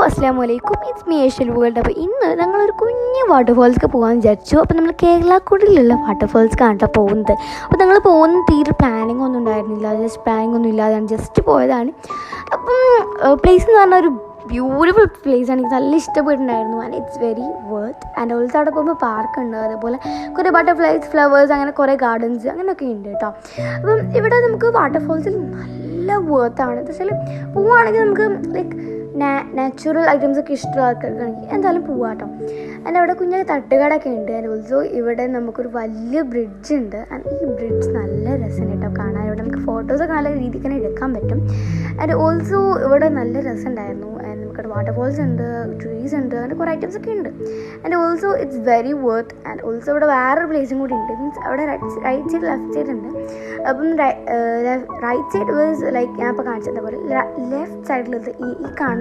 അസ്സലാമു അലൈക്കും, it's me ഏഷ്യൽ world. അപ്പോൾ ഇന്ന് ഞങ്ങളൊരു കുഞ്ഞ് വാട്ടർഫോൾസ്ക്ക് പോകാൻ വിചാരിച്ചു. അപ്പോൾ നമ്മൾ കേരളക്കുടിലുള്ള വാട്ടർഫോൾസ്ക്കാണ് കേട്ടോ പോകുന്നത്. അപ്പോൾ ഞങ്ങൾ പോകുന്ന തീരെ പ്ലാനിങ് ഒന്നും ഉണ്ടായിരുന്നില്ല, ജസ്റ്റ് പ്ലാനിങ് ഒന്നും ഇല്ലാതെയാണ് ജസ്റ്റ് പോയതാണ്. അപ്പം പ്ലേസ് എന്ന് പറഞ്ഞാൽ ഒരു ബ്യൂട്ടിഫുൾ പ്ലേസാണ്. എനിക്ക് നല്ല ഇഷ്ടപ്പെട്ടിട്ടുണ്ടായിരുന്നു. And it's very worth. And also അവിടെ പോകുമ്പോൾ പാർക്ക് ഉണ്ട്, അതേപോലെ കുറേ ബട്ടർഫ്ലൈസ്, ഫ്ലവേഴ്സ്, അങ്ങനെ കുറേ ഗാർഡൻസ് അങ്ങനെയൊക്കെ ഉണ്ട് കേട്ടോ. അപ്പം ഇവിടെ നമുക്ക് വാട്ടർഫോൾസിൽ നല്ല വർത്താണ്. എന്താ വെച്ചാൽ പോവുകയാണെങ്കിൽ നമുക്ക് ലൈക്ക് നാച്ചുറൽ ഐറ്റംസൊക്കെ ഇഷ്ടമുള്ള ആൾക്കാർക്കാണെങ്കിൽ എന്തായാലും പോവാം കേട്ടോ. ആൻഡ് അവിടെ കുഞ്ഞു തട്ടുകടൊക്കെ ഉണ്ട്. ആൻഡ് ഓൾസോ ഇവിടെ നമുക്കൊരു വലിയ ബ്രിഡ്ജ് ഉണ്ട്. ആൻഡ് ഈ ബ്രിഡ്ജ് നല്ല രസമുണ്ട് കേട്ടോ കാണാൻ. ഇവിടെ നമുക്ക് ഫോട്ടോസൊക്കെ നല്ല രീതിക്ക് തന്നെ എടുക്കാൻ പറ്റും. ആൻഡ് ഓൾസോ ഇവിടെ നല്ല രസമുണ്ടായിരുന്നു. ആൻഡ് നമുക്കവിടെ വാട്ടർഫോൾസ് ഉണ്ട്, ട്രീസ് ഉണ്ട്, അങ്ങനെ കുറേ ഐറ്റംസ് ഒക്കെ ഉണ്ട്. And also it's very worth. And also ഇവിടെ വേറൊരു പ്ലേസും കൂടി ഉണ്ട്. മീൻസ് അവിടെ റൈറ്റ് സൈഡ് ലെഫ്റ്റ് സൈഡ് ഉണ്ട്. അപ്പം റൈറ്റ് സൈഡ് വാസ് ലൈക്ക് ഞാൻ ഇപ്പോൾ കാണിച്ചത് പോലെ ലെഫ്റ്റ് സൈഡിലത് ഈ കാണുന്ന